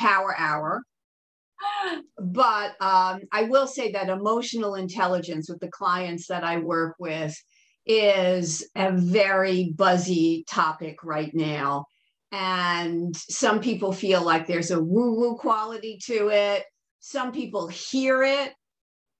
power hour. But I will say that emotional intelligence with the clients that I work with is a very buzzy topic right now. And some people feel like there's a woo-woo quality to it. Some people hear it,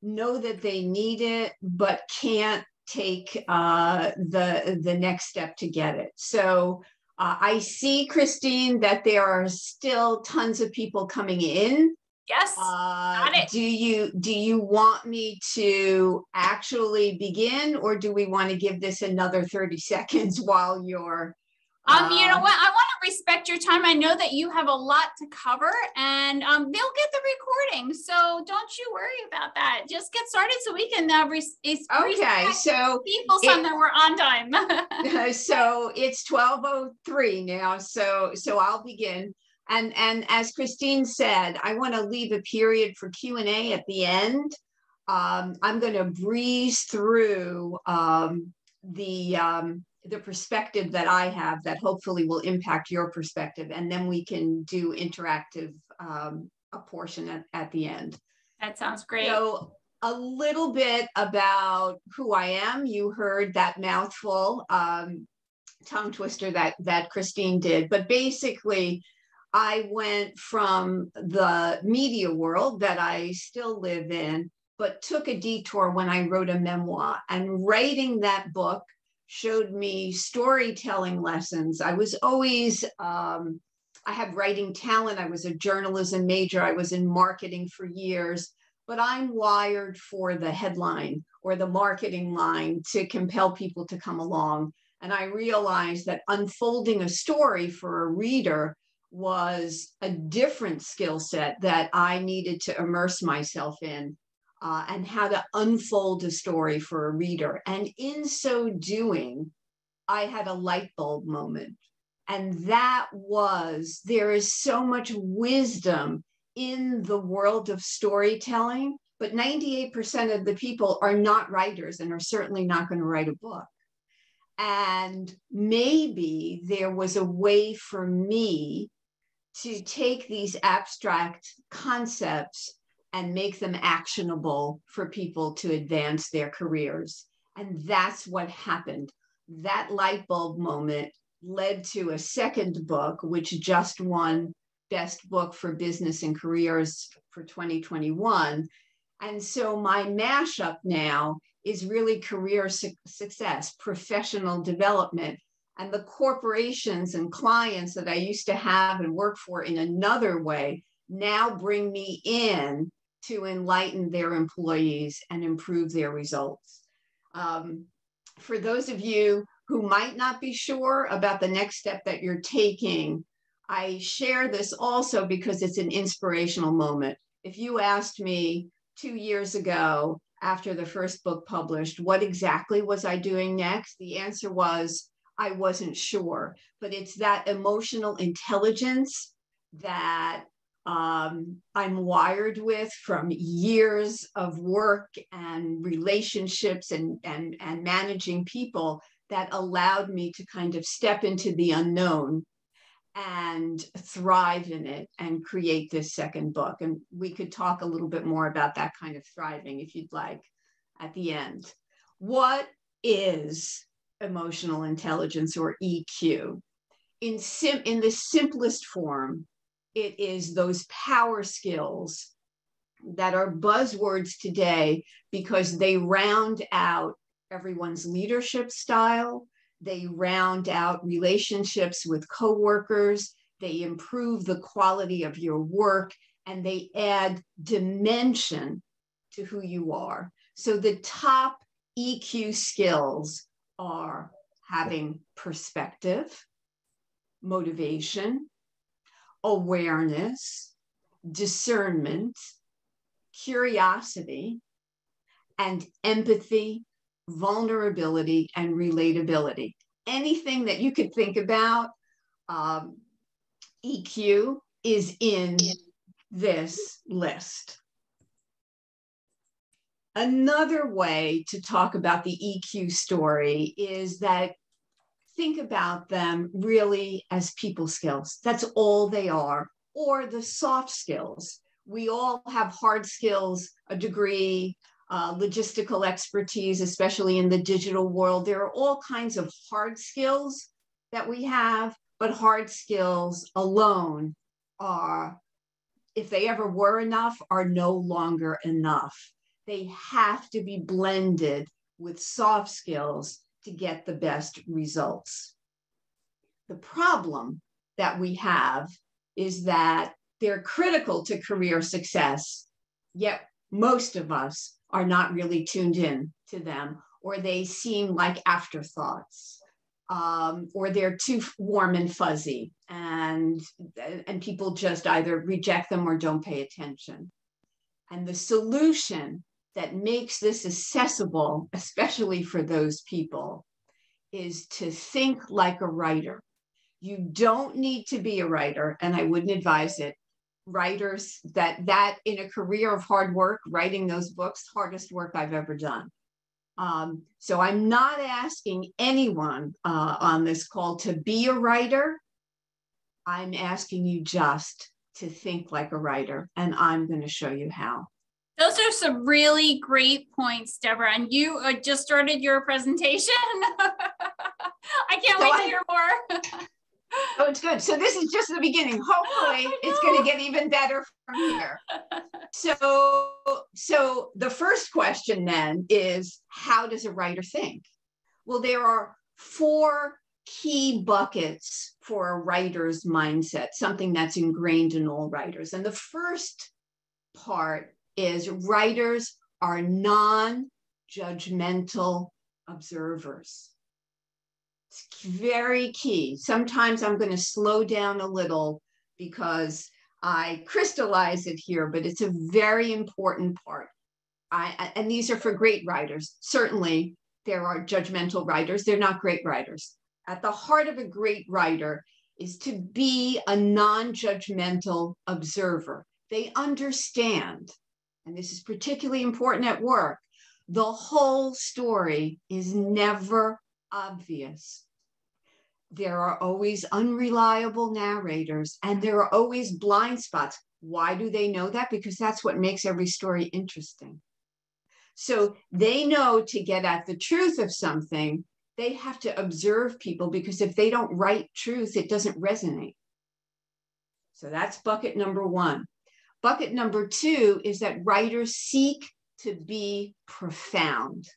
know that they need it, but can't take the next step to get it. So I see, Christine, that there are still tons of people coming in. Yes, got it. Do you want me to actually begin, or do we want to give this another 30 seconds while you're you know what? I want to respect your time. I know that you have a lot to cover, and they'll get the recording. So don't you worry about that. Just get started so we can okay. So people some that we're on time. So it's 12:03 now. So I'll begin. And as Christine said, I want to leave a period for Q&A at the end. I'm going to breeze through the perspective that I have that hopefully will impact your perspective. And then we can do interactive a portion at the end. That sounds great. So a little bit about who I am. You heard that mouthful, tongue twister that Christine did. But basically, I went from the media world that I still live in, but took a detour when I wrote a memoir. And writing that book showed me storytelling lessons. I was always, I had writing talent. I was a journalism major. I was in marketing for years, but I'm wired for the headline or the marketing line to compel people to come along. And I realized that unfolding a story for a reader was a different skill set that I needed to immerse myself in, and how to unfold a story for a reader. And in so doing, I had a light bulb moment. And that was, there is so much wisdom in the world of storytelling, but 98% of the people are not writers and are certainly not going to write a book. And maybe there was a way for me to take these abstract concepts and make them actionable for people to advance their careers. And that's what happened. That light bulb moment led to a second book, which just won Best Book for Business and Careers for 2021. And so my mashup now is really career success, professional development. And the corporations and clients that I used to have and work for in another way now bring me in to enlighten their employees and improve their results. For those of you who might not be sure about the next step that you're taking, I share this also because it's an inspirational moment. If you asked me 2 years ago, after the first book published, what exactly was I doing next? The answer was, I wasn't sure, but it's that emotional intelligence that I'm wired with from years of work and relationships and managing people that allowed me to kind of step into the unknown and thrive in it and create this second book. And we could talk a little bit more about that kind of thriving if you'd like at the end. What is emotional intelligence, or EQ? In the simplest form, it is those power skills that are buzzwords today because they round out everyone's leadership style, they round out relationships with coworkers, they improve the quality of your work, and they add dimension to who you are. So the top EQ skills are having perspective, motivation, awareness, discernment, curiosity, and empathy, vulnerability, and relatability. Anything that you could think about, EQ is in this list. Another way to talk about the EQ story is that think about them really as people skills. That's all they are. or the soft skills. We all have hard skills, a degree, logistical expertise, especially in the digital world. There are all kinds of hard skills that we have, but hard skills alone are, if they ever were enough, are no longer enough. They have to be blended with soft skills to get the best results. The problem that we have is that they're critical to career success, yet most of us are not really tuned in to them, or they seem like afterthoughts, or they're too warm and fuzzy, and people just either reject them or don't pay attention. And the solution that makes this accessible, especially for those people, is to think like a writer. You don't need to be a writer, and I wouldn't advise it. Writers that in a career of hard work, writing those books, hardest work I've ever done. So I'm not asking anyone on this call to be a writer. I'm asking you just to think like a writer, and I'm going to show you how. Those are some really great points, Deborah. And you just started your presentation. I can't wait to hear more. Oh, it's good. So this is just the beginning. Hopefully it's going to get even better from here. So the first question then is, how does a writer think? Well, there are 4 key buckets for a writer's mindset, something that's ingrained in all writers. And the first part is writers are non-judgmental observers. It's very key. Sometimes I'm going to slow down a little because I crystallize it here, but it's a very important part. And these are for great writers. Certainly, there are judgmental writers. They're not great writers. At the heart of a great writer is to be a non-judgmental observer. They understand, and this is particularly important at work, the whole story is never obvious. There are always unreliable narrators, and there are always blind spots. Why do they know that? Because that's what makes every story interesting. So they know to get at the truth of something, they have to observe people, because if they don't write truth, it doesn't resonate. So that's bucket number 1. Bucket number 2 is that writers seek to be profound.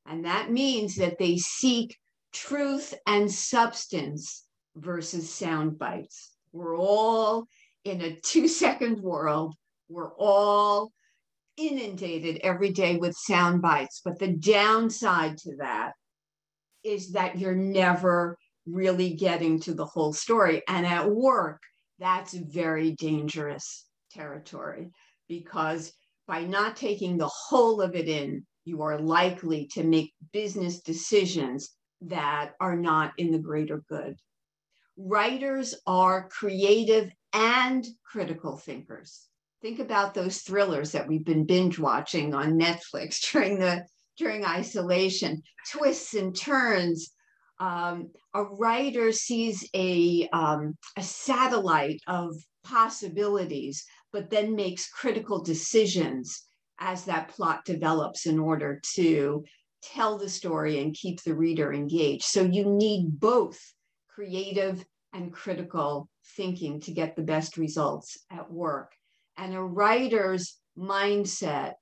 And that means that they seek truth and substance versus sound bites. We're all in a 2-second world. We're all inundated every day with sound bites. But the downside to that is that you're never really getting to the whole story. And at work, that's very dangerous territory, because by not taking the whole of it in, you are likely to make business decisions that are not in the greater good. Writers are creative and critical thinkers. Think about those thrillers that we've been binge watching on Netflix during isolation, twists and turns. A writer sees a satellite of possibilities, but then makes critical decisions as that plot develops in order to tell the story and keep the reader engaged. So you need both creative and critical thinking to get the best results at work. And a writer's mindset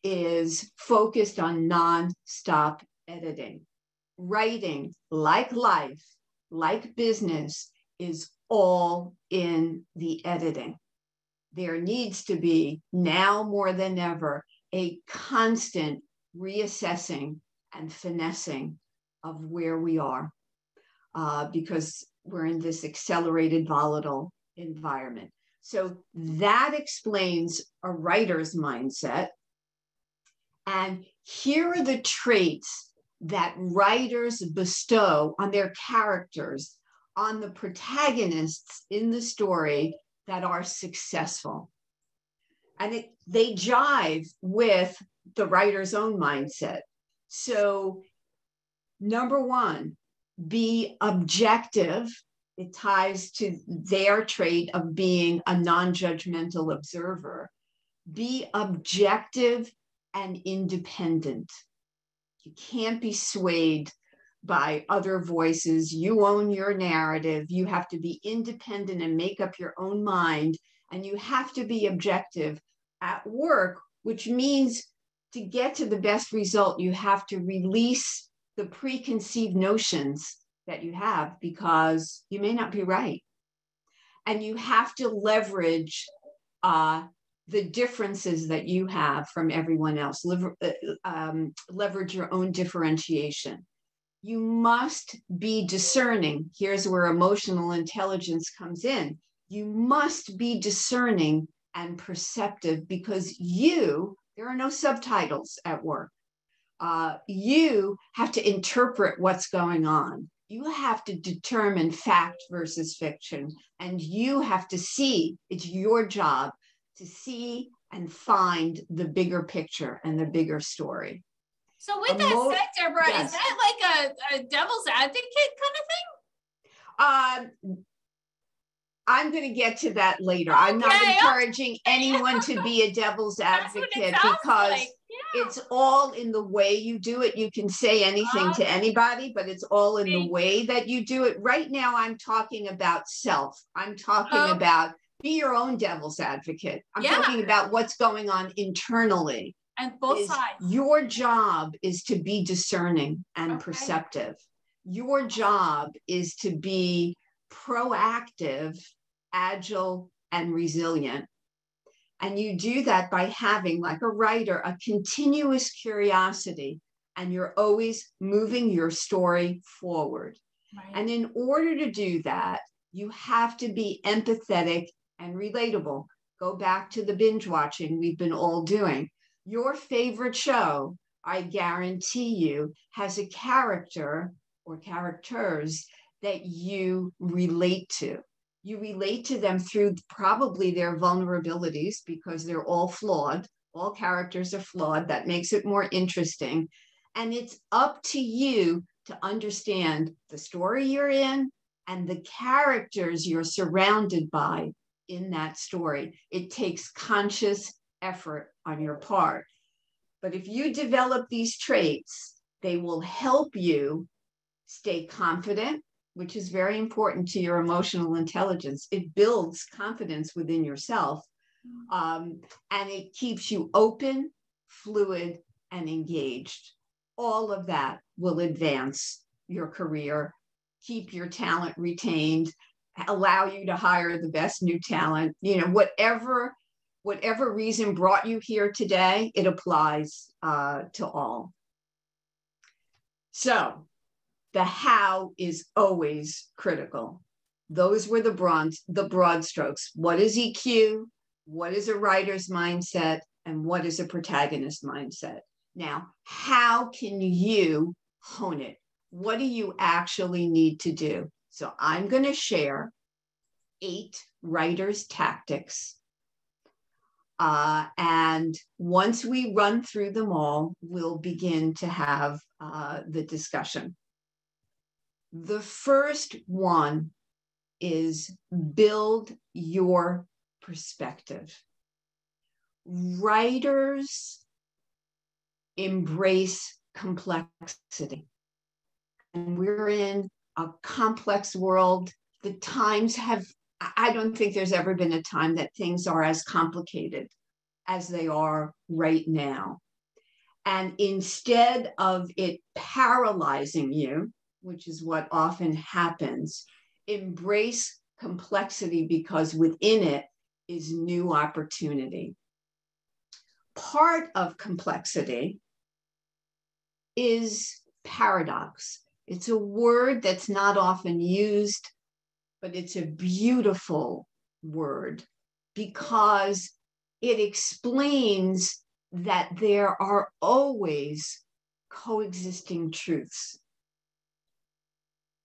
is focused on non-stop editing. Writing, like life, like business, is all in the editing. There needs to be, now more than ever, a constant reassessing and finessing of where we are, because we're in this accelerated, volatile environment. So that explains a writer's mindset. And here are the traits that writers bestow on their characters, on the protagonists in the story that are successful. And they jive with the writer's own mindset. So number 1, be objective It ties to their trait of being a non-judgmental observer. Be objective and independent. You can't be swayed by other voices. You own your narrative. You have to be independent and make up your own mind. And you have to be objective at work, which means to get to the best result, you have to release the preconceived notions that you have, because you may not be right. And you have to leverage the differences that you have from everyone else, leverage your own differentiation. You must be discerning. Here's where emotional intelligence comes in. You must be discerning and perceptive, because there are no subtitles at work. You have to interpret what's going on. You have to determine fact versus fiction, and you have to see. It's your job to see and find the bigger picture and the bigger story. So with that said, Deborah, yes. Is that like a devil's advocate kind of thing? I'm going to get to that later. Okay, I'm not encouraging anyone to be a devil's advocate, because like. It's all in the way you do it. You can say anything to anybody, but it's all in the way that you do it. Right now, I'm talking about self. I'm talking about be your own devil's advocate. I'm talking about what's going on internally. And both sides. Your job is to be discerning and perceptive. Your job is to be proactive, agile, and resilient. And you do that by having, like a writer, a continuous curiosity, and you're always moving your story forward. Right. And in order to do that, you have to be empathetic and relatable. Go back to the binge watching we've been all doing. Your favorite show, I guarantee you, has a character or characters that you relate to. You relate to them through probably their vulnerabilities, because they're all flawed. All characters are flawed. That makes it more interesting. And it's up to you to understand the story you're in and the characters you're surrounded by in that story. It takes conscious effort on your part. But if you develop these traits, they will help you stay confident, which is very important to your emotional intelligence. It builds confidence within yourself, and it keeps you open, fluid, and engaged. All of that will advance your career, keep your talent retained, allow you to hire the best new talent. You know, whatever reason brought you here today, it applies to all. So, the how is always critical. Those were the broad strokes. What is EQ? What is a writer's mindset? And what is a protagonist mindset? Now, how can you hone it? What do you actually need to do? So I'm going to share 8 writer's tactics. And once we run through them all, we'll begin to have the discussion. The first one is build your perspective. Writers embrace complexity. And we're in a complex world. The times I don't think there's ever been a time that things are as complicated as they are right now. And instead of it paralyzing you, which is what often happens, embrace complexity, because within it is new opportunity. Part of complexity is paradox. It's a word that's not often used, but it's a beautiful word, because it explains that there are always coexisting truths.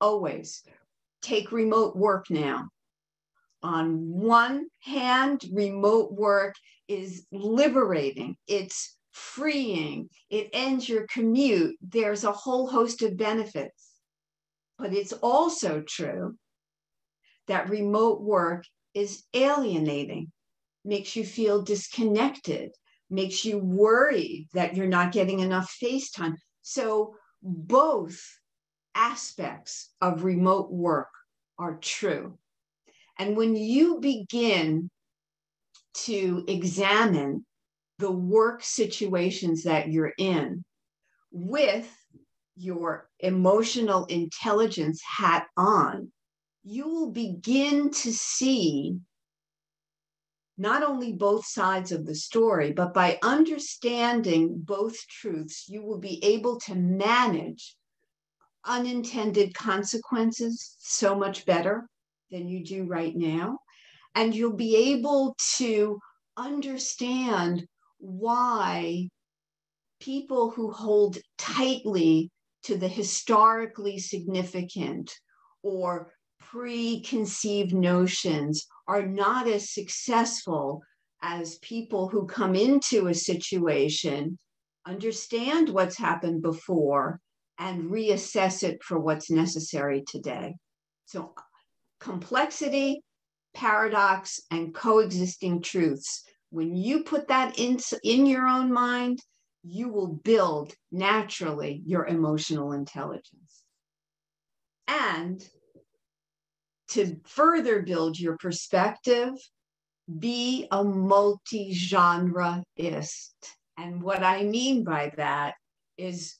Always. Take remote work now. On one hand, remote work is liberating. It's freeing. It ends your commute. There's a whole host of benefits. But it's also true that remote work is alienating, makes you feel disconnected, makes you worried that you're not getting enough face time. So both aspects of remote work are true. And when you begin to examine the work situations that you're in with your emotional intelligence hat on, you will begin to see not only both sides of the story, but by understanding both truths, you will be able to manage unintended consequences so much better than you do right now. And you'll be able to understand why people who hold tightly to the historically significant or preconceived notions are not as successful as people who come into a situation, understand what's happened before, and reassess it for what's necessary today. So complexity, paradox, and coexisting truths. When you put that in your own mind, you will build naturally your emotional intelligence. And to further build your perspective, be a multi-genreist. And what I mean by that is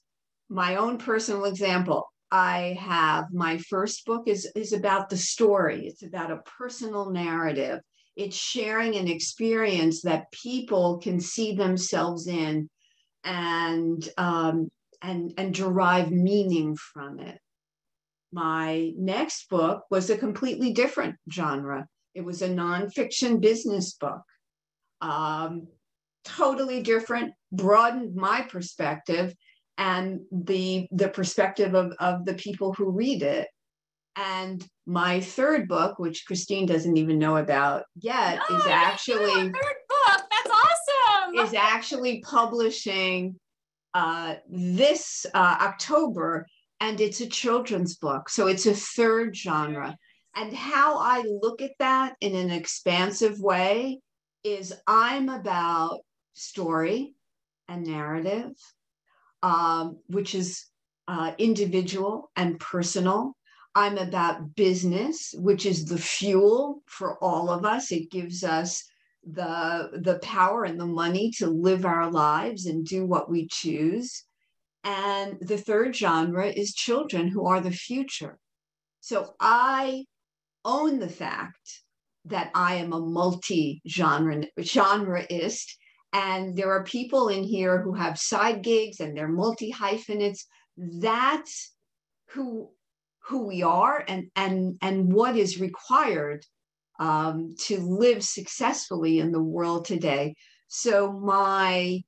my own personal example. I have my first book is about the story. It's about a personal narrative. It's sharing an experience that people can see themselves in and derive meaning from it. My next book was a completely different genre. It was a nonfiction business book. Totally different, broadened my perspective and the perspective of the people who read it. And my third book, which Christine doesn't even know about yet, is actually third book. That's awesome. Is actually publishing this October, and it's a children's book. So it's a third genre. And how I look at that in an expansive way is I'm about story and narrative, which is individual and personal. I'm about business, which is the fuel for all of us. It gives us the power and the money to live our lives and do what we choose. And the third genre is children, who are the future. So I own the fact that I am a multi-genreist, and there are people in here who have side gigs and they're multi-hyphenates. That's who we are and what is required to live successfully in the world today. So my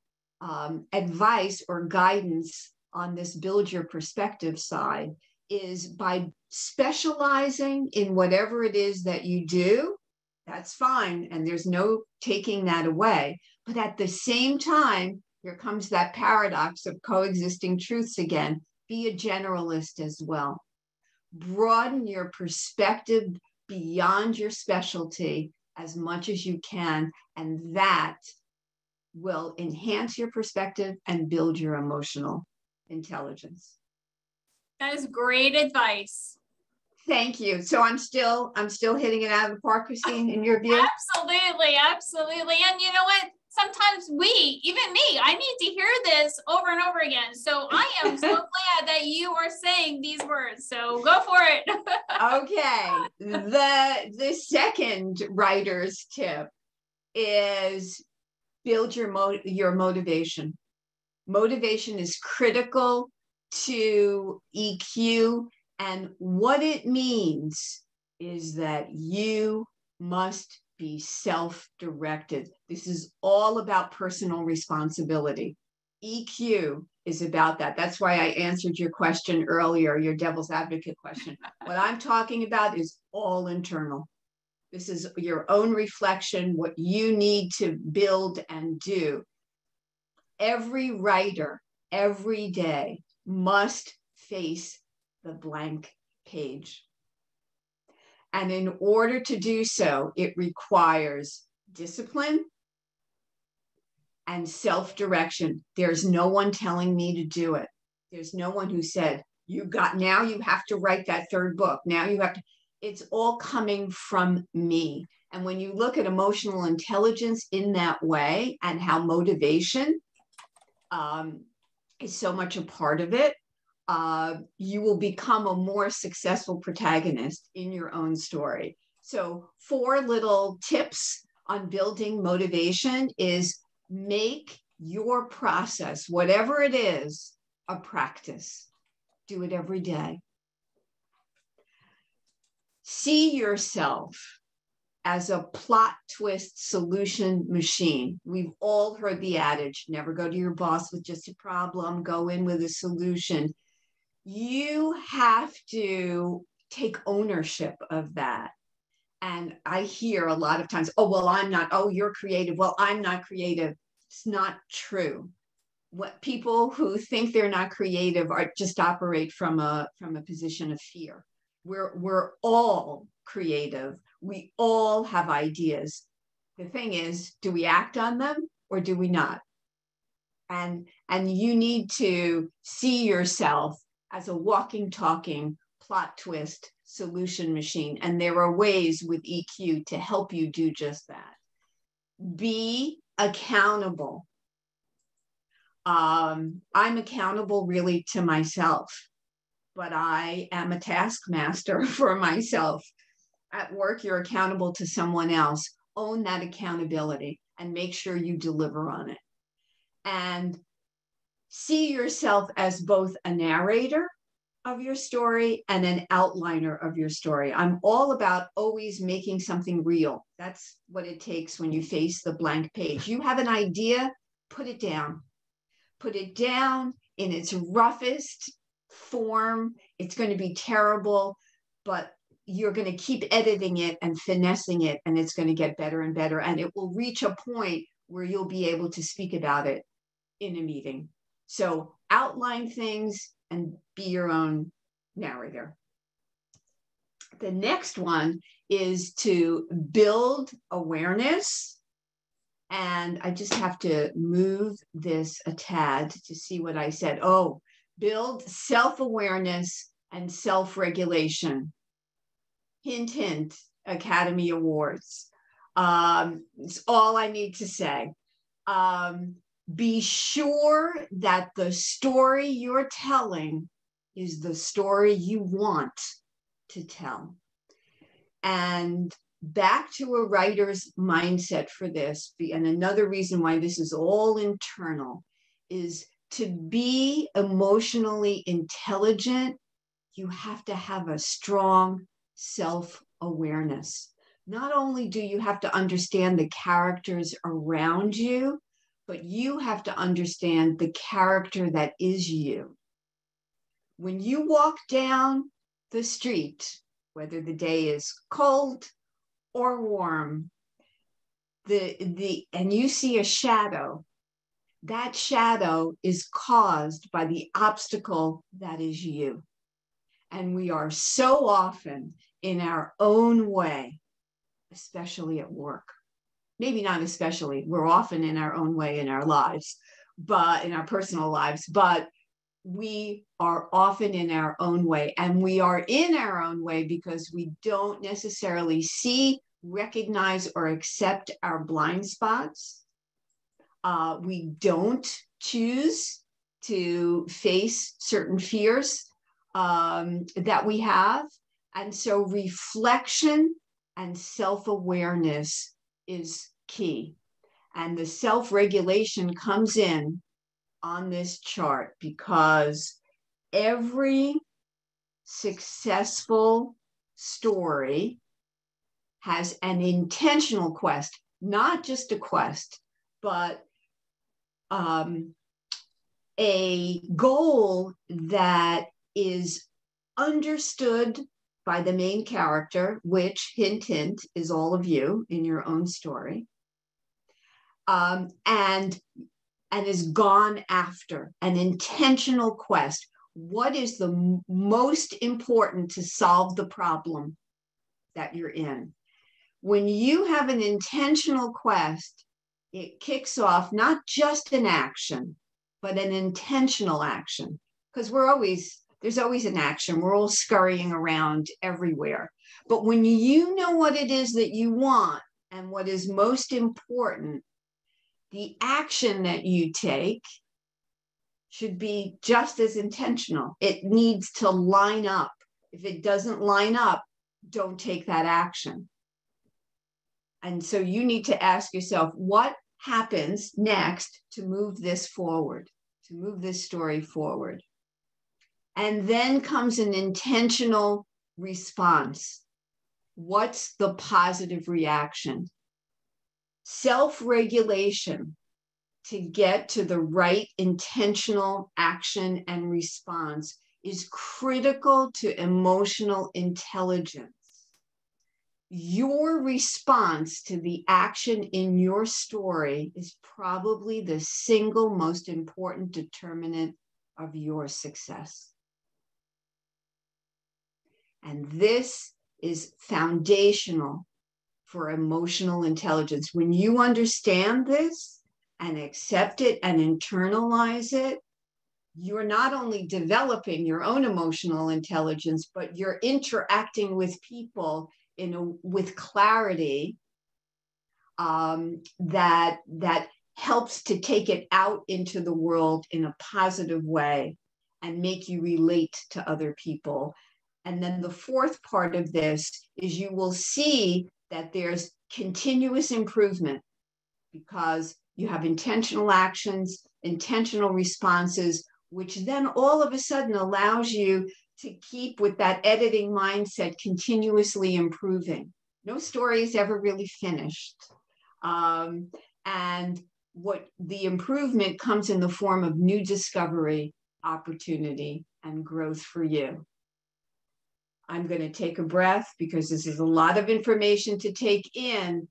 advice or guidance on this build your perspective side is by specializing in whatever it is that you do, that's fine. And there's no taking that away. But at the same time, here comes that paradox of coexisting truths again. Be a generalist as well. Broaden your perspective beyond your specialty as much as you can. And that will enhance your perspective and build your emotional intelligence. That is great advice. Thank you. So I'm still hitting it out of the park, Christine, in your view? Absolutely, absolutely. And you know what? Sometimes even me, I need to hear this over and over again. So I am so glad that you are saying these words. So go for it. Okay. The second writer's tip is build your motivation. Motivation is critical to EQ, and what it means is that you must be self-directed. This is all about personal responsibility. EQ is about that. That's why I answered your question earlier, your devil's advocate question. What I'm talking about is all internal. This is your own reflection, what you need to build and do. Every writer, every day, must face the blank page. And in order to do so, it requires discipline and self-direction. There's no one telling me to do it. There's no one who said, now you have to write that third book. Now you have to, it's all coming from me. And when you look at emotional intelligence in that way and how motivation is so much a part of it, you will become a more successful protagonist in your own story. So 4 little tips on building motivation is make your process, whatever it is, a practice. Do it every day. See yourself as a plot twist solution machine. We've all heard the adage, never go to your boss with just a problem, go in with a solution. You have to take ownership of that. And I hear a lot of times, oh, well, I'm not, oh, you're creative. Well, I'm not creative. It's not true. What people who think they're not creative are just operate from a position of fear. We're all creative. We all have ideas. The thing is, do we act on them or do we not? And you need to see yourself as a walking, talking plot twist solution machine. And there are ways with EQ to help you do just that. Be accountable. I'm accountable really to myself, but I am a taskmaster for myself. At work, you're accountable to someone else. Own that accountability and make sure you deliver on it. And see yourself as both a narrator of your story and an outliner of your story. I'm all about always making something real. That's what it takes when you face the blank page. You have an idea, put it down. Put it down in its roughest form. It's going to be terrible, but you're going to keep editing it and finessing it, and it's going to get better and better. And it will reach a point where you'll be able to speak about it in a meeting. So outline things and be your own narrator. The next one is to build awareness. And I just have to move this a tad to see what I said. Oh, build self-awareness and self-regulation. Hint, hint, Academy Awards. It's all I need to say. Be sure that the story you're telling is the story you want to tell. And back to a writer's mindset for this, and another reason why this is all internal, is to be emotionally intelligent, you have to have a strong self-awareness. Not only do you have to understand the characters around you, but you have to understand the character that is you. When you walk down the street, whether the day is cold or warm, and you see a shadow, that shadow is caused by the obstacle that is you. And we are so often in our own way, especially at work. Maybe not especially, we're often in our own way in our lives, but in our personal lives, but we are often in our own way, and we are in our own way because we don't necessarily see, recognize, or accept our blind spots. We don't choose to face certain fears that we have. And so reflection and self-awareness is key. And the self-regulation comes in on this chart because every successful story has an intentional quest, not just a quest, but a goal that is understood by the main character, which, hint, hint, is all of you in your own story, and is gone after, an intentional quest. What is the most important to solve the problem that you're in. When you have an intentional quest, it kicks off not just an action, but an intentional action. Because there's always an action. We're all scurrying around everywhere. But when you know what it is that you want and what is most important, the action that you take should be just as intentional. It needs to line up. If it doesn't line up, don't take that action. And so you need to ask yourself, what happens next to move this forward, to move this story forward? And then comes an intentional response. What's the positive reaction? Self-regulation to get to the right intentional action and response is critical to emotional intelligence. Your response to the action in your story is probably the single most important determinant of your success. And this is foundational for emotional intelligence. When you understand this and accept it and internalize it, you're not only developing your own emotional intelligence, but you're interacting with people with clarity that helps to take it out into the world in a positive way and make you relate to other people. And then the fourth part of this is you will see that there's continuous improvement because you have intentional actions, intentional responses, which then all of a sudden allows you to keep with that editing mindset continuously improving. No story is ever really finished. And what the improvement comes in the form of new discovery, opportunity, and growth for you. I'm going to take a breath because this is a lot of information to take in,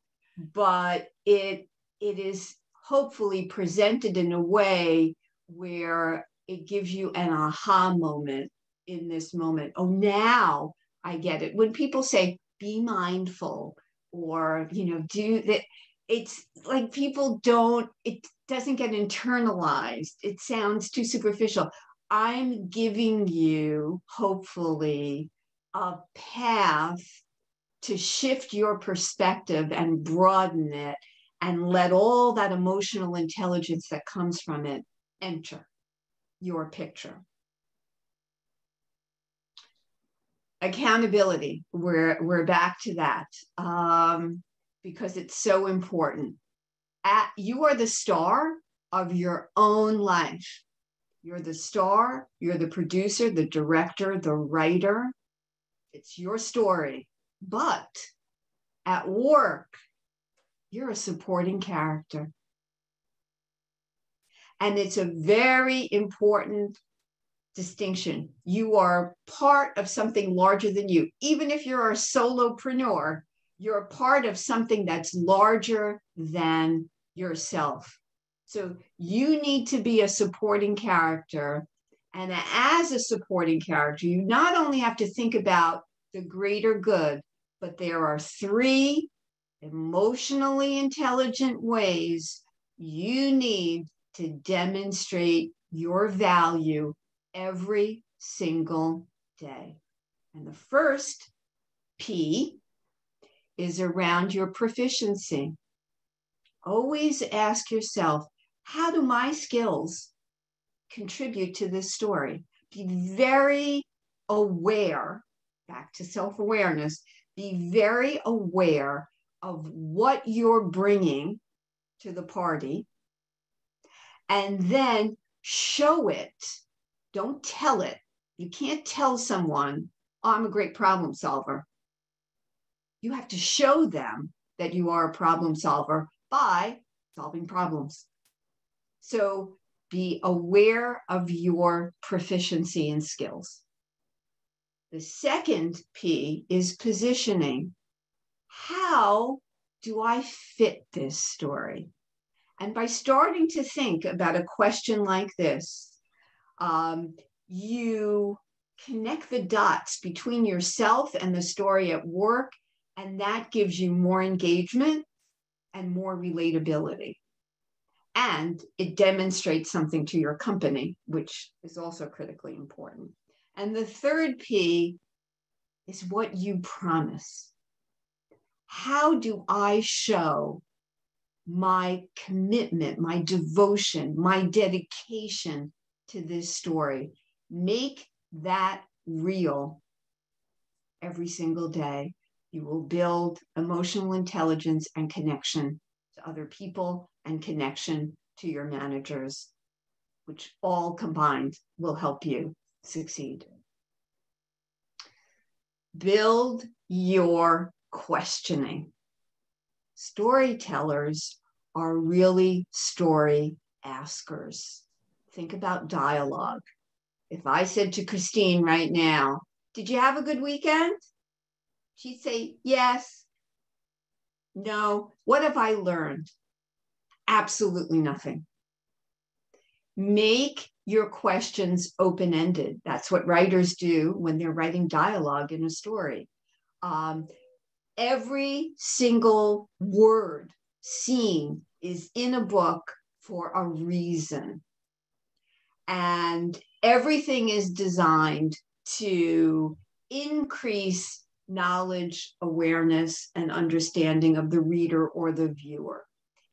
but it is hopefully presented in a way where it gives you an aha moment in this moment. Oh, now I get it. When people say, be mindful or, do that, it's like it doesn't get internalized. It sounds too superficial. I'm giving you, hopefully, a path to shift your perspective and broaden it and let all that emotional intelligence that comes from it enter your picture. Accountability, we're back to that because it's so important. You are the star of your own life. You're the star, you're the producer, the director, the writer. It's your story. But at work, you're a supporting character. And it's a very important distinction. You are part of something larger than you. Even if you're a solopreneur, you're a part of something that's larger than yourself. So you need to be a supporting character. And as a supporting character, you not only have to think about the greater good, but there are 3 emotionally intelligent ways you need to demonstrate your value every single day. And the first P is around your proficiency. Always ask yourself, how do my skills contribute to this story? Be very aware, back to self-awareness, be very aware of what you're bringing to the party, and then show it. Don't tell it. You can't tell someone, oh, I'm a great problem solver. You have to show them that you are a problem solver by solving problems. So be aware of your proficiency and skills. The second P is positioning. How do I fit this story? And by starting to think about a question like this, you connect the dots between yourself and the story at work And that gives you more engagement and more relatability. And it demonstrates something to your company, which is also critically important. And the third P is what you promise. How do I show my commitment, my devotion, my dedication to this story? Make that real every single day. You will build emotional intelligence and connection to other people and connection to your managers, which all combined will help you succeed. Build your questioning. Storytellers are really story askers. Think about dialogue. If I said to Christine right now, "Did you have a good weekend?" She'd say, "Yes." "No." "What have I learned?" "Absolutely nothing." Make your questions open-ended. That's what writers do when they're writing dialogue in a story. Every single word, scene is in a book for a reason. And everything is designed to increase knowledge, awareness, and understanding of the reader or the viewer.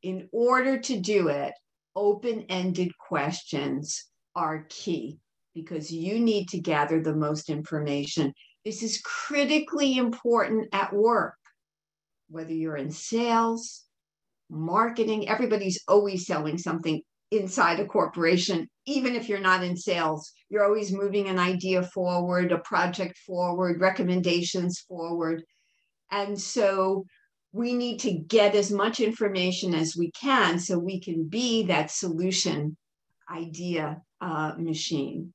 In order to do it, open-ended questions are key because you need to gather the most information. This is critically important at work, whether you're in sales, marketing. Everybody's always selling something inside a corporation. Even if you're not in sales, you're always moving an idea forward, a project forward, recommendations forward. And so we need to get as much information as we can so we can be that solution idea machine.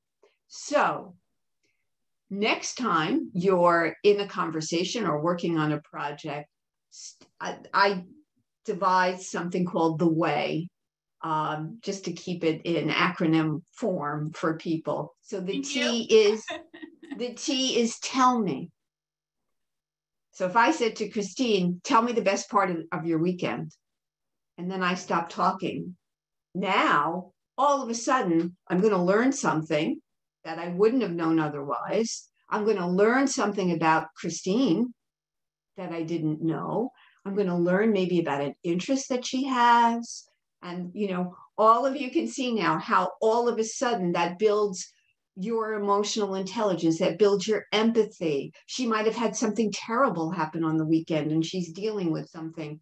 So next time you're in a conversation or working on a project, I devised something called the way, just to keep it in acronym form for people. So the T is tell me. So if I said to Christine, "Tell me the best part of your weekend," and then I stopped talking, now all of a sudden I'm going to learn something that I wouldn't have known otherwise. I'm going to learn something about Christine that I didn't know. I'm going to learn maybe about an interest that she has. And, all of you can see now how all of a sudden that builds your emotional intelligence, that builds your empathy. She might have had something terrible happen on the weekend and she's dealing with something.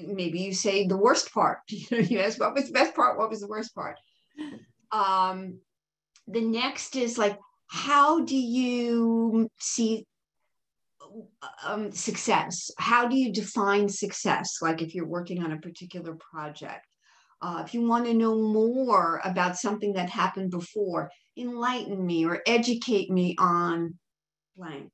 Maybe you say the worst part. You ask, what was the best part? What was the worst part? The next is like, how do you see success? How do you define success? Like if you're working on a particular project, if you want to know more about something that happened before, enlighten me or educate me on blank.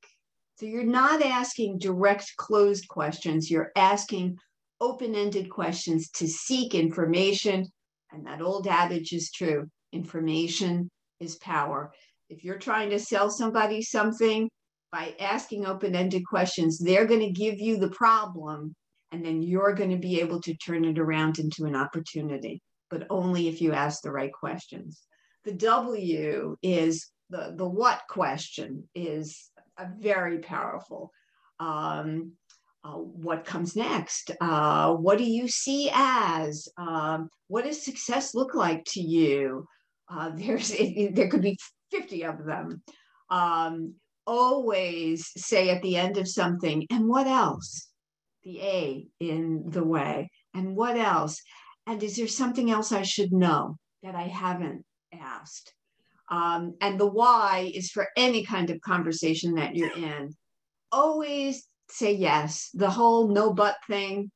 So you're not asking direct closed questions. You're asking open-ended questions to seek information. And that old adage is true. Information is power. If you're trying to sell somebody something, by asking open-ended questions, they're going to give you the problem, and then you're going to be able to turn it around into an opportunity, but only if you ask the right questions. The W is the what question is a very powerful. What comes next? What do you see as? What does success look like to you? There could be 50 of them. Always say at the end of something, "And what else?" The A in the way. "And what else? And is there something else I should know that I haven't asked?" And the why is for any kind of conversation that you're in. Always say yes. The whole no but thing,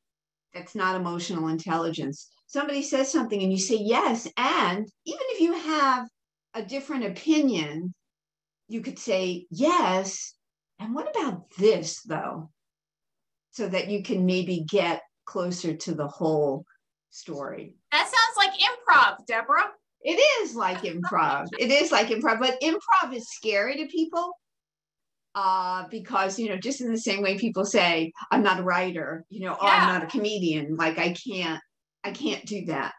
that's not emotional intelligence. Somebody says something and you say yes, and even if you have a different opinion, you could say yes, and what about this though? So that you can maybe get closer to the whole story. That sounds like improv, Deborah. It is like improv. It is like improv, but improv is scary to people because, just in the same way people say, I'm not a writer, or I'm Yeah. not a comedian, like I can't do that.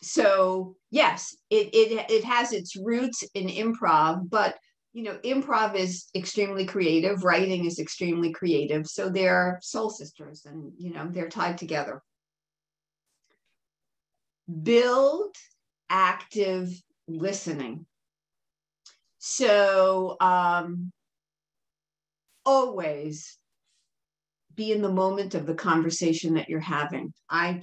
So yes, it has its roots in improv, but improv is extremely creative, writing is extremely creative. So they're soul sisters and, they're tied together. Build active listening. So always be in the moment of the conversation that you're having. I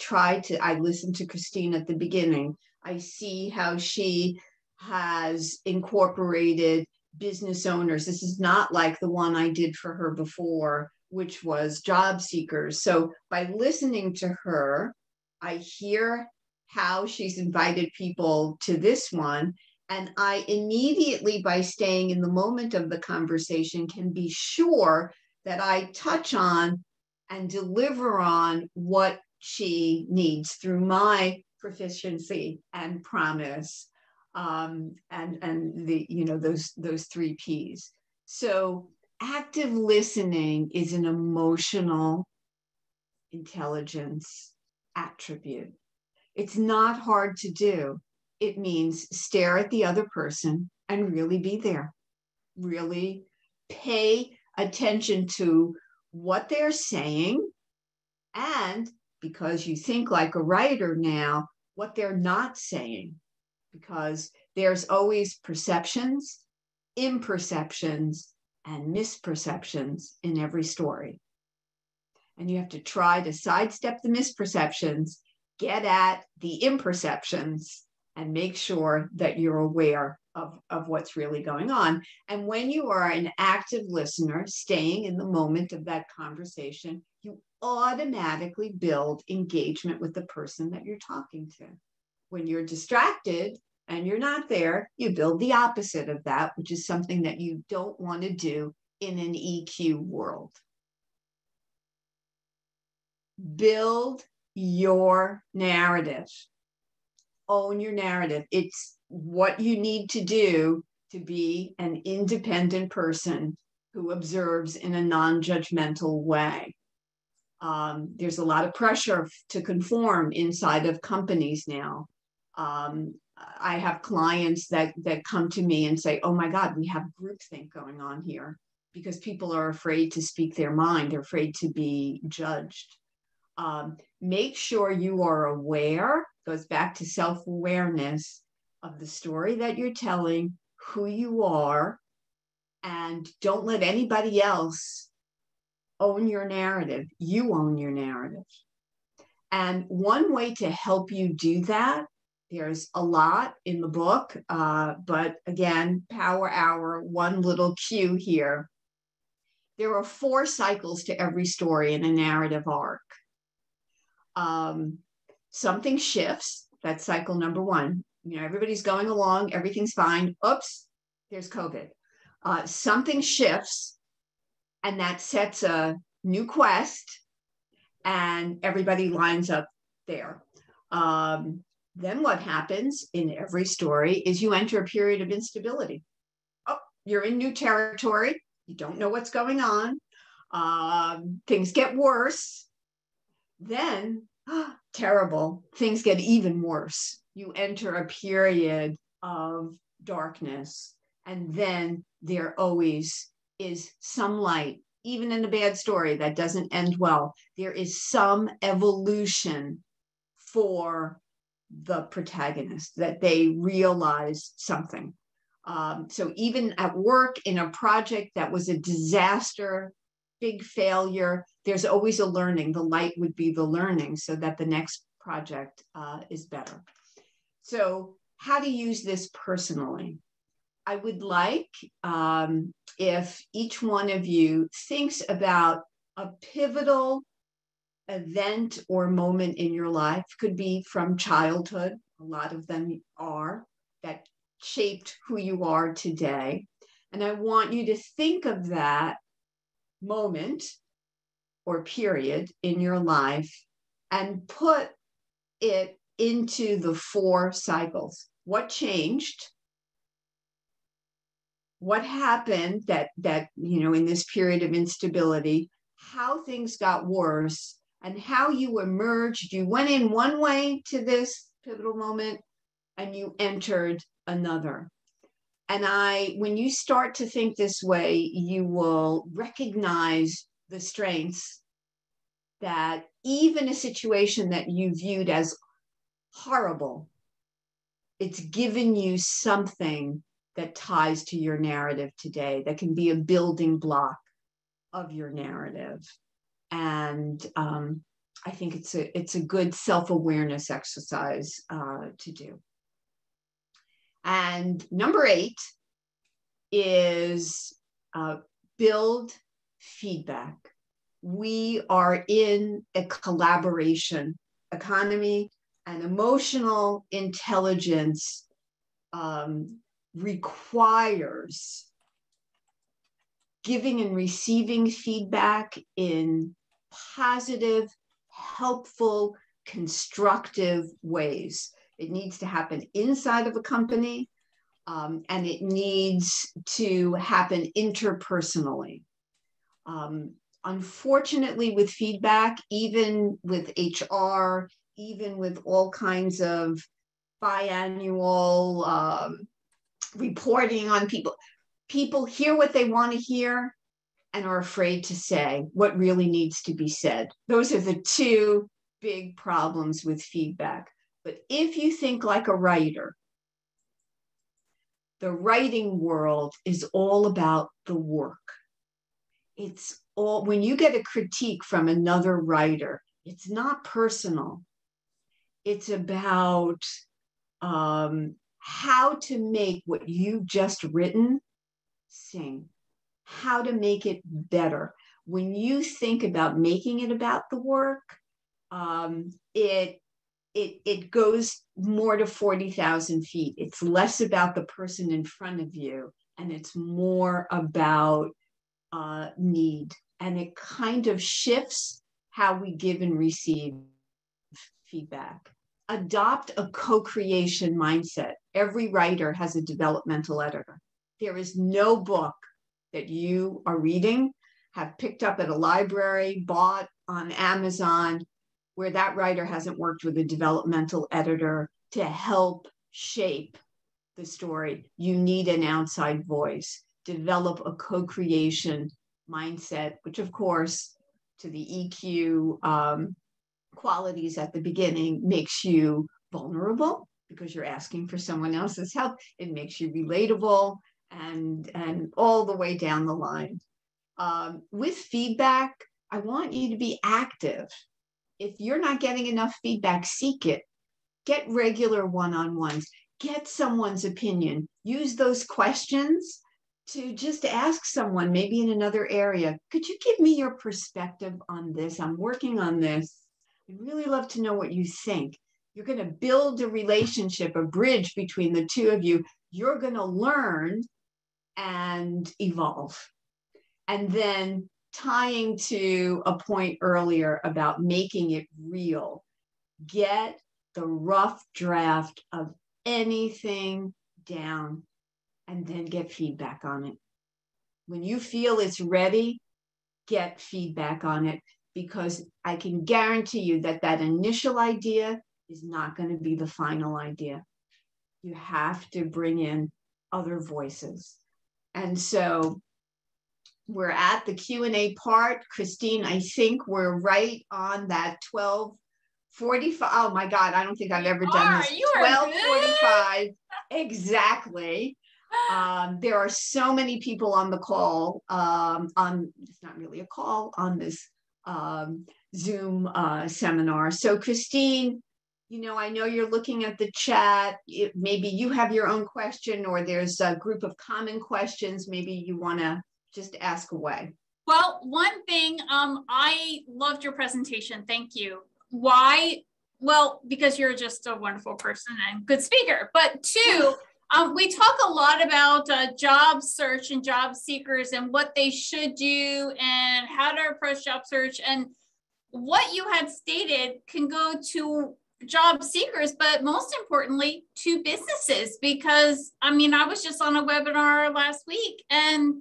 listened to Christine at the beginning. I see how she has incorporated business owners. This is not like the one I did for her before, which was job seekers. So by listening to her, I hear how she's invited people to this one. And I immediately, by staying in the moment of the conversation, can be sure that I touch on and deliver on what she needs through my proficiency and promise, and the those 3 P's. So active listening is an emotional intelligence attribute. It's not hard to do. It means stare at the other person and really be there. Really pay attention to what they're saying, and because you think like a writer now, what they're not saying, because there's always perceptions, imperceptions, and misperceptions in every story. And you have to try to sidestep the misperceptions, get at the imperceptions, and make sure that you're aware of what's really going on. And when you are an active listener, staying in the moment of that conversation, you automatically build engagement with the person that you're talking to. When you're distracted and you're not there, you build the opposite of that, which is something that you don't want to do in an EQ world. Build your narrative. Own your narrative. It's what you need to do to be an independent person who observes in a non-judgmental way. There's a lot of pressure to conform inside of companies now. I have clients that come to me and say, oh my God, we have groupthink going on here, because people are afraid to speak their mind. They're afraid to be judged. Make sure you are aware, goes back to self-awareness of the story that you're telling, who you are, and don't let anybody else own your narrative. You own your narrative. And one way to help you do that, there's a lot in the book, but again, Power Hour, one little cue here. There are 4 cycles to every story in a narrative arc. Something shifts. That's cycle number 1. Everybody's going along, everything's fine. Oops, there's COVID. Something shifts, and that sets a new quest, and everybody lines up there. Then what happens in every story is you enter a period of instability. Oh, you're in new territory. You don't know what's going on. Things get worse. Then, terrible, things get even worse. You enter a period of darkness, and then there always is some light. Even in a bad story that doesn't end well, there is some evolution for the protagonist, that they realize something. So even at work, in a project that was a disaster, big failure, there's always a learning. The light would be the learning, so that the next project is better. So how to use this personally? I would like, if each one of you thinks about a pivotal event or moment in your life, could be from childhood, a lot of them are, that shaped who you are today. And I want you to think of that moment or period in your life and put it into the 4 cycles. What changed? what happened that in this period of instability, how things got worse, and how you emerged. You went in one way to this pivotal moment and you entered another. And when you start to think this way, you will recognize the strengths that even a situation that you viewed as horrible, it's given you something that ties to your narrative today, that can be a building block of your narrative. And I think it's a good self-awareness exercise to do. And number 8 is build feedback. We are in a collaboration economy, and emotional intelligence requires giving and receiving feedback in positive, helpful, constructive ways. It needs to happen inside of a company, and it needs to happen interpersonally. Unfortunately, with feedback, even with HR, even with all kinds of biannual reporting on people hear what they want to hear and are afraid to say what really needs to be said. Those are the 2 big problems with feedback. But if you think like a writer, the writing world is all about the work. It's all, when you get a critique from another writer, it's not personal. It's about how to make what you've just written sing, how to make it better. When you think about making it about the work, it goes more to 40,000 feet. It's less about the person in front of you, and it's more about need. And it kind of shifts how we give and receive feedback. Adopt a co-creation mindset. Every writer has a developmental editor. There is no book that you are reading, have picked up at a library, bought on Amazon, where that writer hasn't worked with a developmental editor to help shape the story. You need an outside voice. Develop a co-creation mindset, which of course, to the EQ qualities at the beginning, makes you vulnerable because you're asking for someone else's help. It makes you relatable, and all the way down the line. With feedback, I want you to be active. If you're not getting enough feedback, seek it. Get regular one-on-ones. Get someone's opinion. Use those questions to just ask someone, maybe in another area, could you give me your perspective on this? I'm working on this. I'd really love to know what you think. You're going to build a relationship, a bridge between the 2 of you. You're going to learn and evolve. And then tying to a point earlier about making it real, get the rough draft of anything down and then get feedback on it. When you feel it's ready, get feedback on it, because I can guarantee you that that initial idea is not going to be the final idea. You have to bring in other voices. And so we're at the Q&A part. Christine, I think we're right on that 12:45. Oh my God, I don't think I've ever done this. 12:45, exactly. There are so many people on the call, it's not really a call, on this Zoom seminar. So Christine, I know you're looking at the chat. Maybe you have your own question, or there's a group of common questions. Maybe you want to just ask away. Well, one thing, I loved your presentation. Thank you. Why? Well, because you're just a wonderful person and good speaker. But 2, we talk a lot about job search and job seekers and what they should do and how to approach job search. And what you had stated can go to job seekers, but most importantly to businesses, because I mean, I was just on a webinar last week and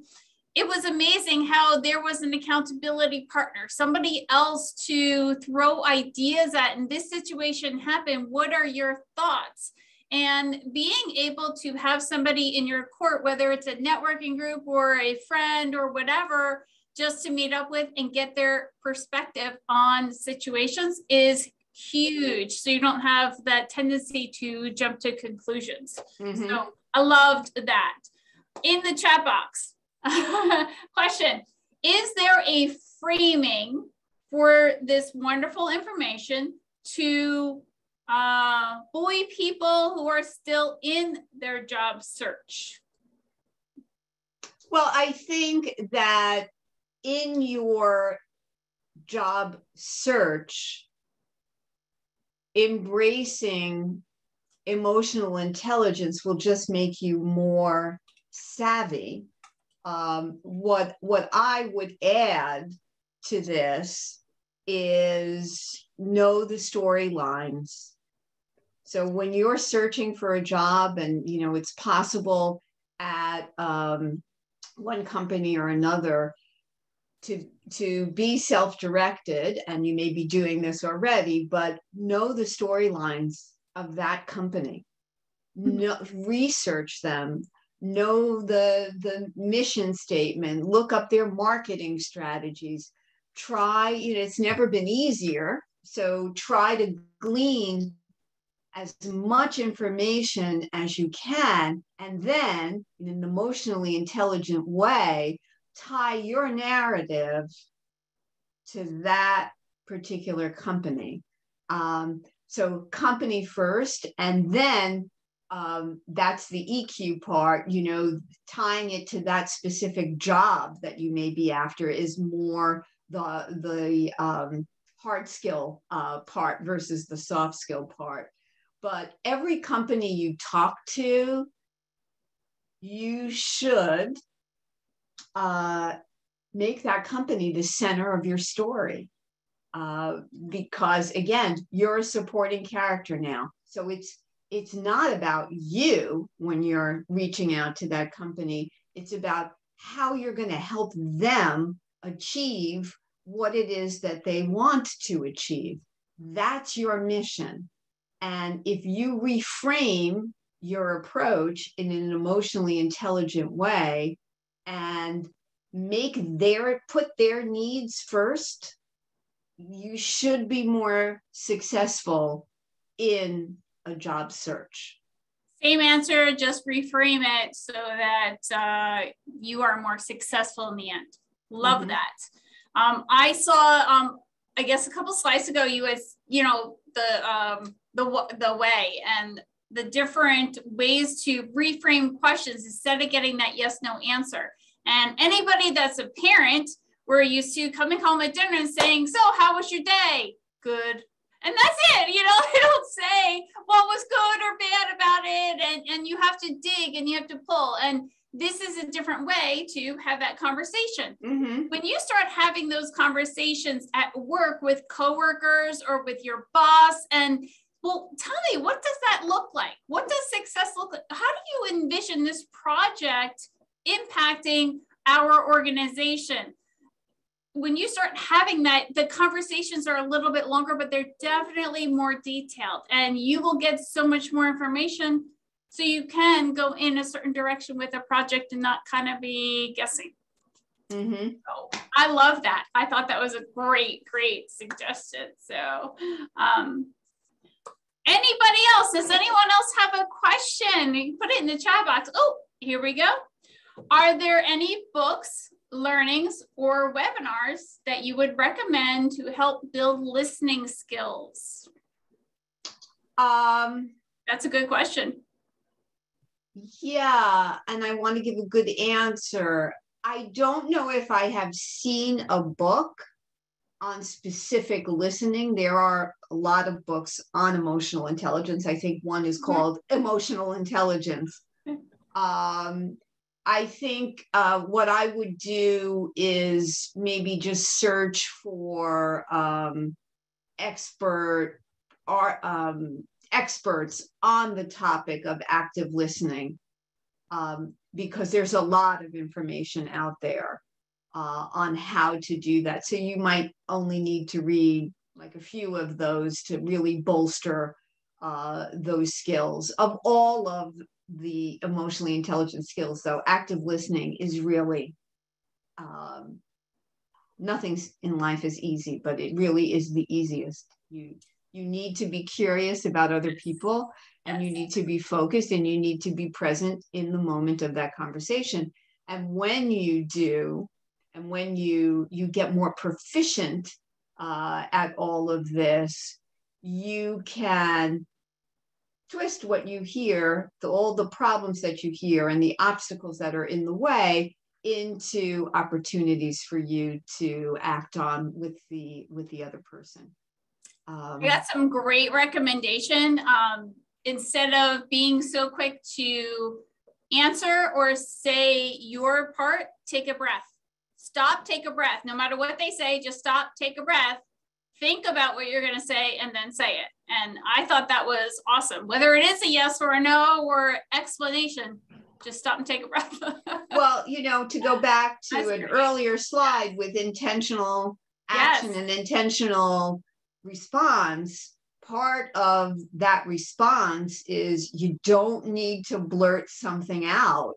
it was amazing how there was an accountability partner, somebody else to throw ideas at. In this situation happened, what are your thoughts? And being able to have somebody in your court, whether it's a networking group or a friend or whatever, just to meet up with and get their perspective on situations is huge. So you don't have that tendency to jump to conclusions. Mm-hmm. So I loved that. In the chat box, question, is there a framing for this wonderful information to buoy people who are still in their job search? Well, I think that in your job search, embracing emotional intelligence will just make you more savvy. What I would add to this is know the storylines. So when you're searching for a job, and you know it's possible at one company or another to be self-directed, and you may be doing this already, but know the storylines of that company. Research them, know the mission statement, look up their marketing strategies. Try, it's never been easier, so try to glean as much information as you can, and then in an emotionally intelligent way, tie your narrative to that particular company. So company first, and then that's the EQ part, tying it to that specific job that you may be after is more the hard skill part versus the soft skill part. But every company you talk to, you should make that company the center of your story. Because again, you're a supporting character now. So it's not about you when you're reaching out to that company. It's about how you're going to help them achieve what it is that they want to achieve. That's your mission. And if you reframe your approach in an emotionally intelligent way and put their needs first, you should be more successful in a job search. Same answer, just reframe it so that you are more successful in the end. Love mm-hmm. that. I saw, I guess a couple slides ago, you was, the way and the different ways to reframe questions instead of getting that yes, no answer. And anybody that's a parent, we're used to coming home at dinner and saying, so how was your day? Good. And that's it. They don't say what was good or bad about it. And you have to dig and you have to pull. And this is a different way to have that conversation. Mm-hmm. When you start having those conversations at work with coworkers or with your boss, and well, tell me, what does that look like? What does success look like? How do you envision this project impacting our organization? When you start having that, the conversations are a little bit longer, but they're definitely more detailed, and you will get so much more information so you can go in a certain direction with a project and not kind of be guessing. Mm-hmm. So I love that. I thought that was a great suggestion. So anybody else? Does anyone else have a question? You can put it in the chat box. Oh, here we go. Are there any books, learnings, or webinars that you would recommend to help build listening skills? That's a good question. Yeah, and I want to give a good answer. I don't know if I have seen a book on specific listening. There are a lot of books on emotional intelligence. I think one is called Emotional Intelligence. I think what I would do is maybe just search for expert experts on the topic of active listening, because there's a lot of information out there on how to do that. So you might only need to read like a few of those to really bolster those skills. Of all of the emotionally intelligent skills, though, active listening is really, nothing in life is easy, but it really is the easiest. You need to be curious about other people, and you need to be focused, and you need to be present in the moment of that conversation. And when you do, and when you get more proficient at all of this, you can twist what you hear, all the problems that you hear and the obstacles that are in the way, into opportunities for you to act on with the other person. I got some great recommendation. Instead of being so quick to answer or say your part, take a breath. Stop, take a breath. No matter what they say, just stop, take a breath, think about what you're going to say, and then say it. And I thought that was awesome. Whether it is a yes or a no or explanation, just stop and take a breath. Well, to go back to an earlier slide with intentional action and intentional response, part of that response is you don't need to blurt something out.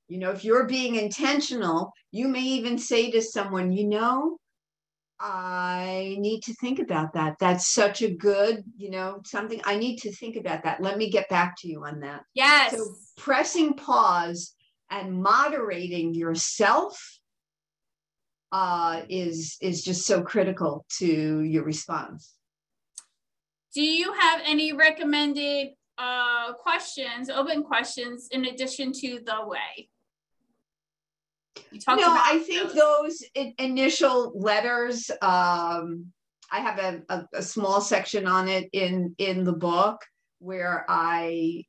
If you're being intentional, you may even say to someone, I need to think about that. That's such a good, something. I need to think about that. Let me get back to you on that. Yes. So pressing pause and moderating yourself is just so critical to your response. Do you have any recommended questions, open questions, in addition to the way? I think those initial letters, I have a small section on it in the book where I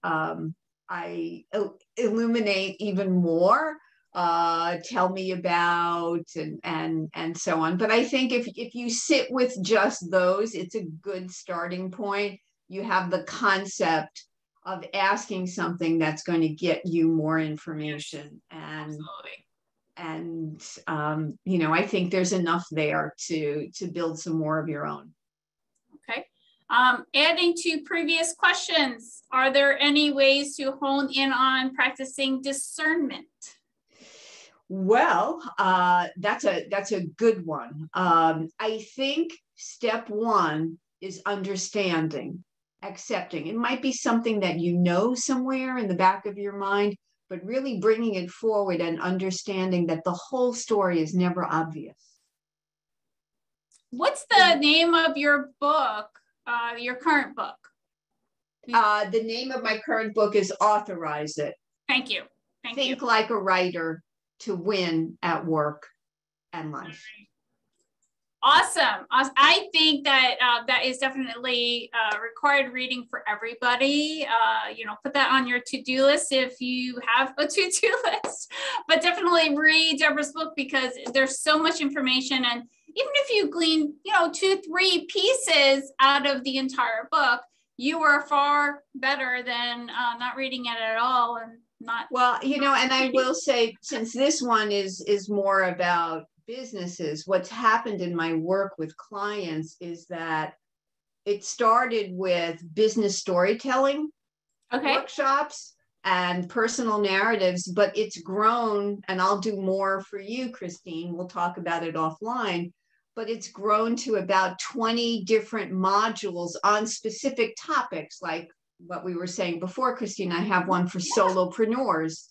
illuminate even more, tell me about, and so on. But I think if you sit with just those, it's a good starting point. You have the concept of asking something that's going to get you more information. And I think there's enough there to build some more of your own. Okay. Adding to previous questions, are there any ways to hone in on practicing discernment? Well, that's a good one. I think step one is understanding, accepting. It might be something that somewhere in the back of your mind, but really bringing it forward and understanding that the whole story is never obvious. What's the name of your book, your current book? The name of my current book is Authorize It. Thank you. Think like a writer to win at work and life. Awesome. I think that that is definitely required reading for everybody. Put that on your to-do list if you have a to-do list, but definitely read Deborah's book, because there's so much information. And even if you glean, 2-3 pieces out of the entire book, you are far better than not reading it at all. And not. Well, and I will say, since this one is more about businesses, what's happened in my work with clients is that it started with business storytelling workshops and personal narratives, but it's grown, and I'll do more for you, Christine, we'll talk about it offline, but it's grown to about 20 different modules on specific topics, like what we were saying before, Christine. I have one for solopreneurs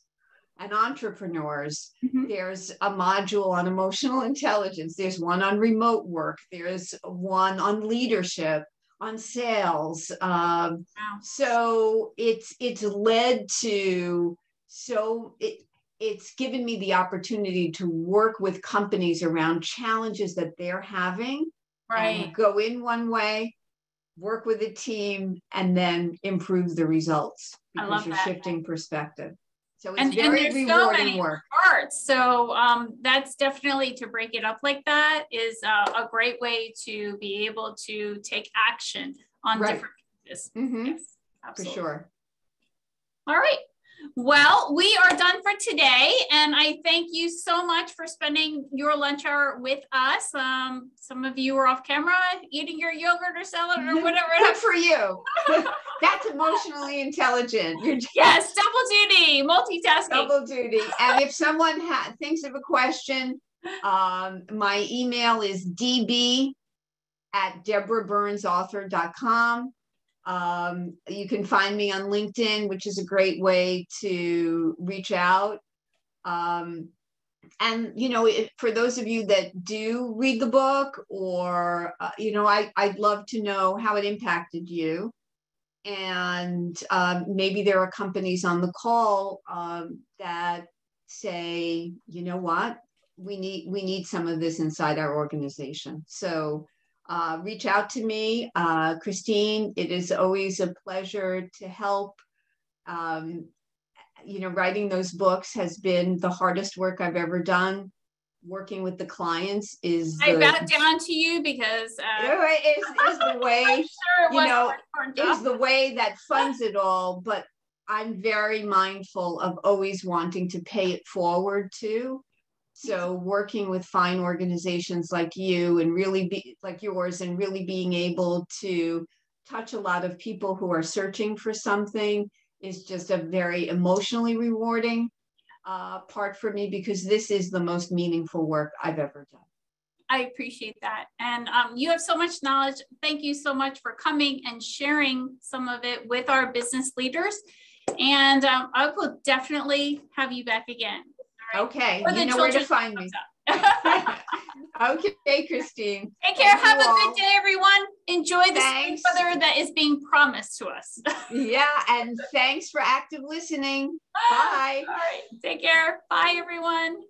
and entrepreneurs. Mm-hmm. There's a module on emotional intelligence. There's one on remote work. There's one on leadership, on sales. Wow. So it's led to, it's given me the opportunity to work with companies around challenges that they're having. Right. And go in one way, work with a team, and then improve the results, because you're shifting perspective. So it's very rewarding work. Parts. So that's definitely, to break it up like that is a great way to be able to take action on different pieces. Yes, absolutely. For sure. All right. Well, we are done for today, and I thank you so much for spending your lunch hour with us. Some of you are off camera eating your yogurt or salad or whatever. Good for you. That's emotionally intelligent. Yes, double duty, multitasking. Double duty. And if someone thinks of a question, my email is db@deborahburnsauthor.com. You can find me on LinkedIn, which is a great way to reach out. And, you know, for those of you that do read the book, or, you know, I'd love to know how it impacted you. And maybe there are companies on the call that say, you know what, we need some of this inside our organization. So reach out to me, Christine. It is always a pleasure to help. You know, writing those books has been the hardest work I've ever done. Working with the clients is I bow down to you because is the way, sure you know, is the way that funds it all. But I'm very mindful of always wanting to pay it forward too. So working with fine organizations like you and really like yours, and really being able to touch a lot of people who are searching for something is just a very emotionally rewarding part for me, because this is the most meaningful work I've ever done. I appreciate that. And you have so much knowledge. Thank you so much for coming and sharing some of it with our business leaders. And I will definitely have you back again. Right? Okay, you know where to find me. Okay, Christine. Take care. Have a good day, everyone. Enjoy the spring weather that is being promised to us. Yeah, and thanks for active listening. Bye. All right, take care. Bye, everyone.